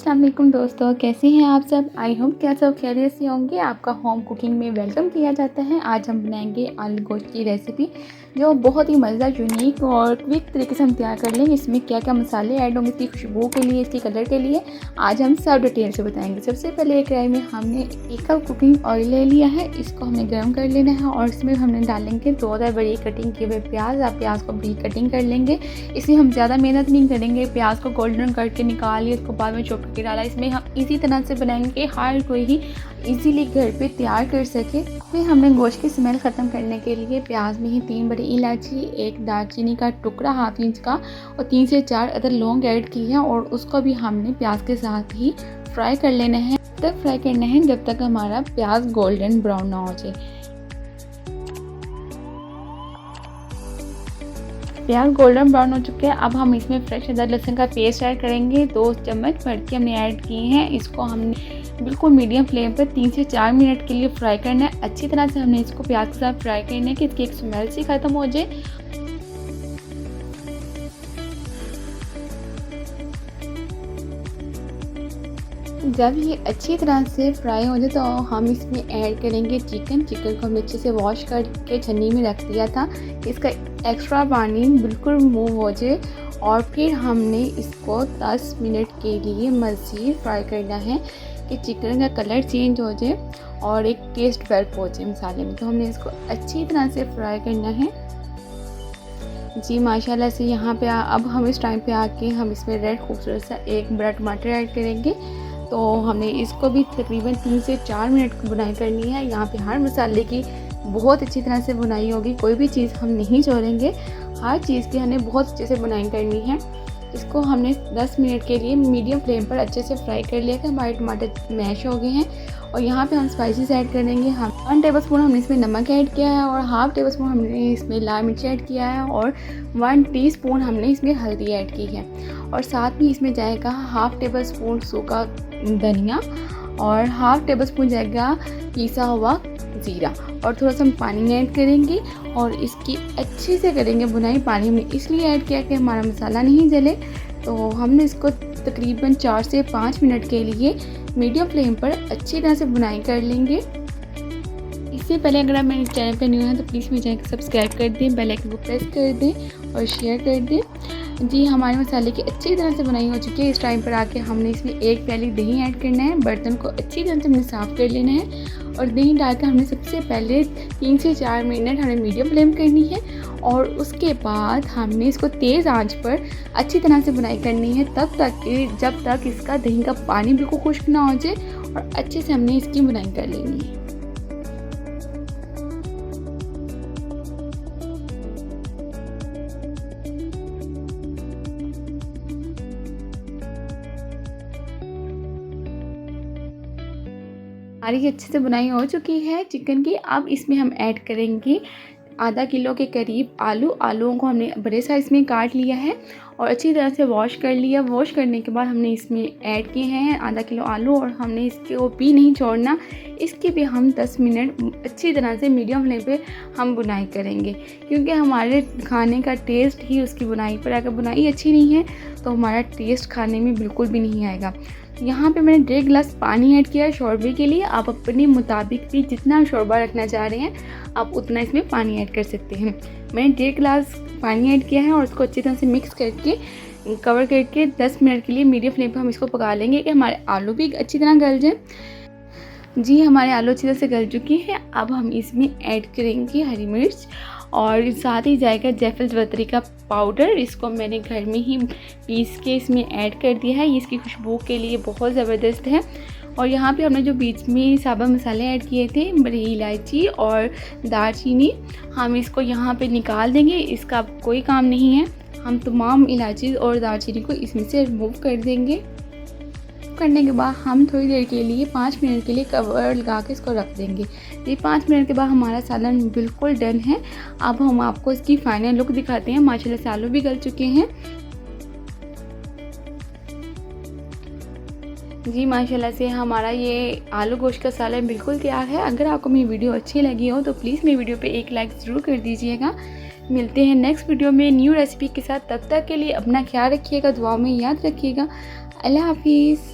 अस्सलाम वालेकुम दोस्तों, कैसे हैं आप सब। आई होप कि आप सब खैरियत से होंगे। आपका होम कुकिंग में वेलकम किया जाता है। आज हम बनाएंगे आलू गोश्त की रेसिपी जो बहुत ही मज़ेदार, यूनिक और क्विक तरीके से हम तैयार कर लेंगे। इसमें क्या क्या मसाले ऐड होंगे इसकी खुशबू के लिए, इसके कलर के लिए, आज हम सब डिटेल से बताएंगे। सबसे पहले एक कढ़ाई में हमने 1 कप कुकिंग ऑयल ले लिया है। इसको हमने गर्म कर लेना है और इसमें हमने डालेंगे 2 बड़ी कटिंग किए हुए प्याज। आप प्याज को बड़ी कटिंग कर लेंगे। इसमें हम ज़्यादा मेहनत नहीं करेंगे। प्याज को गोल्डन करके निकाल लिया, इसको बाद में चॉप करके डाला। इसमें हम इसी तरह से बनाएंगे, हर कोई ही इजीली घर पे तैयार कर सके। फिर हमने गोश्त की स्मेल ख़त्म करने के लिए प्याज में ही 3 बड़ी इलायची, 1 दालचीनी का टुकड़ा ½ इंच का और 3 से 4 अदर लौंग ऐड की है और उसको भी हमने प्याज के साथ ही फ्राई कर लेना है। तब फ्राई करना है जब तक हमारा प्याज गोल्डन ब्राउन ना हो जाए। प्याज गोल्डन ब्राउन हो चुके हैं। अब हम इसमें फ्रेश अदरक लहसुन का पेस्ट ऐड करेंगे। 2 चम्मच भर के हमने ऐड किए हैं। इसको हमने बिल्कुल मीडियम फ्लेम पर 3 से 4 मिनट के लिए फ्राई करना है। अच्छी तरह से हमने इसको प्याज के साथ फ्राई करना है कि इसकी एक स्मेल सी ख़त्म हो जाए। जब ये अच्छी तरह से फ्राई हो जाए तो हम इसमें ऐड करेंगे चिकन को हमने अच्छे से वॉश करके छन्नी में रख दिया था। इसका एक्स्ट्रा पानी बिल्कुल रिमूव हो जाए और फिर हमने इसको 10 मिनट के लिए मज़ीद फ्राई करना है कि चिकन का कलर चेंज हो जाए और एक टेस्ट डेवलप हो जाए मसाले में। तो हमने इसको अच्छी तरह से फ्राई करना है। जी माशाल्लाह से यहाँ पे अब हम इस टाइम पे आके हम इसमें रेड खूबसूरत सा 1 बड़ा टमाटर ऐड करेंगे। तो हमने इसको भी तकरीबन 3 से 4 मिनट की बुनाई करनी है। यहाँ पे हर मसाले की बहुत अच्छी तरह से बुनाई होगी, कोई भी चीज़ हम नहीं छोड़ेंगे। हर चीज़ की हमें बहुत अच्छे से बुनाई करनी है। इसको हमने 10 मिनट के लिए मीडियम फ्लेम पर अच्छे से फ्राई कर लिया कि हमारे टमाटर मैश हो गए हैं। और यहाँ पे हम स्पाइसेस ऐड करेंगे। हम 1 टेबलस्पून हमने इसमें नमक ऐड किया है और ½ टेबलस्पून हमने इसमें लाल मिर्च ऐड किया है और 1 टीस्पून हमने इसमें हल्दी ऐड की है। और साथ में इसमें जाएगा ½ टेबलस्पून सूखा धनिया और ½ टेबलस्पून जाएगा पिसा हुआ ज़ीरा और थोड़ा सा हम पानी ऐड करेंगे और इसकी अच्छे से करेंगे बुनाई। पानी हमने इसलिए ऐड किया कि हमारा मसाला नहीं जले। तो हमने इसको तकरीबन 4 से 5 मिनट के लिए मीडियम फ्लेम पर अच्छी तरह से बुनाई कर लेंगे। इससे पहले अगर आप मेरे चैनल पर न्यू हैं तो प्लीज़ मेरे चैनल को सब्सक्राइब कर दें, बेल आइकन को प्रेस कर दें और शेयर कर दें। जी हमारे मसाले की अच्छी तरह से बुनाई हो चुकी है। इस टाइम पर आके हमने इसमें 1 प्याली दही ऐड करना है। बर्तन को अच्छी तरह से हमने साफ़ कर लेना है और दही डालकर हमने सबसे पहले 3 से 4 मिनट हमें मीडियम फ्लेम करनी है और उसके बाद हमने इसको तेज़ आंच पर अच्छी तरह से बुनाई करनी है तब तक कि जब तक इसका दही का पानी बिल्कुल खुश्क ना हो जाए और अच्छे से हमने इसकी बुनाई कर लेनी है। हमारी अच्छे से बुनाई हो चुकी है चिकन की। अब इसमें हम ऐड करेंगे ½ किलो के करीब आलूओं को हमने बड़े साइज़ में काट लिया है और अच्छी तरह से वॉश कर लिया। वॉश करने के बाद हमने इसमें ऐड किए हैं ½ किलो आलू और हमने इसको भी नहीं छोड़ना। इसकी भी हम 10 मिनट अच्छी तरह से मीडियम फ्लेम पे हम बुनाई करेंगे क्योंकि हमारे खाने का टेस्ट ही उसकी बुनाई पर। अगर बुनाई अच्छी नहीं है तो हमारा टेस्ट खाने में बिल्कुल भी नहीं आएगा। यहाँ पे मैंने 1.5 गिलास पानी ऐड किया है शोरबे के लिए। आप अपने मुताबिक भी जितना शोरबा रखना चाह रहे हैं आप उतना इसमें पानी ऐड कर सकते हैं। मैंने 1.5 गिलास पानी ऐड किया है और उसको अच्छी तरह से मिक्स करके कवर करके 10 मिनट के लिए मीडियम फ्लेम पर हम इसको पका लेंगे कि हमारे आलू भी अच्छी तरह गल जाए। जी हमारे आलू अच्छी तरह से गल चुके हैं। अब हम इसमें ऐड करेंगे हरी मिर्च और साथ ही जाएगा जायफल जवित्री का पाउडर। इसको मैंने घर में ही पीस के इसमें ऐड कर दिया है। ये इसकी खुशबू के लिए बहुत ज़बरदस्त है। और यहाँ पे हमने जो बीच में साबुत मसाले ऐड किए थे, बड़ी इलायची और दालचीनी, हम इसको यहाँ पे निकाल देंगे। इसका कोई काम नहीं है। हम तमाम इलायची और दालचीनी को इसमें से रिमूव कर देंगे। करने के बाद हम थोड़ी देर के लिए 5 मिनट के लिए कवर लगा के इसको रख देंगे। ये 5 मिनट के बाद हमारा सालन बिल्कुल डन है। अब हम आपको इसकी फाइनल लुक दिखाते हैं। माशाल्लाह से आलू भी गल चुके हैं। जी माशाल्लाह से हमारा ये आलू गोश्त का सालन बिल्कुल तैयार है। अगर आपको मेरी वीडियो अच्छी लगी हो तो प्लीज़ मेरी वीडियो पे एक लाइक ज़रूर कर दीजिएगा। मिलते हैं नेक्स्ट वीडियो में न्यू रेसिपी के साथ। तब तक के लिए अपना ख्याल रखिएगा, दुआ में याद रखिएगा। अल्लाह हाफिज़।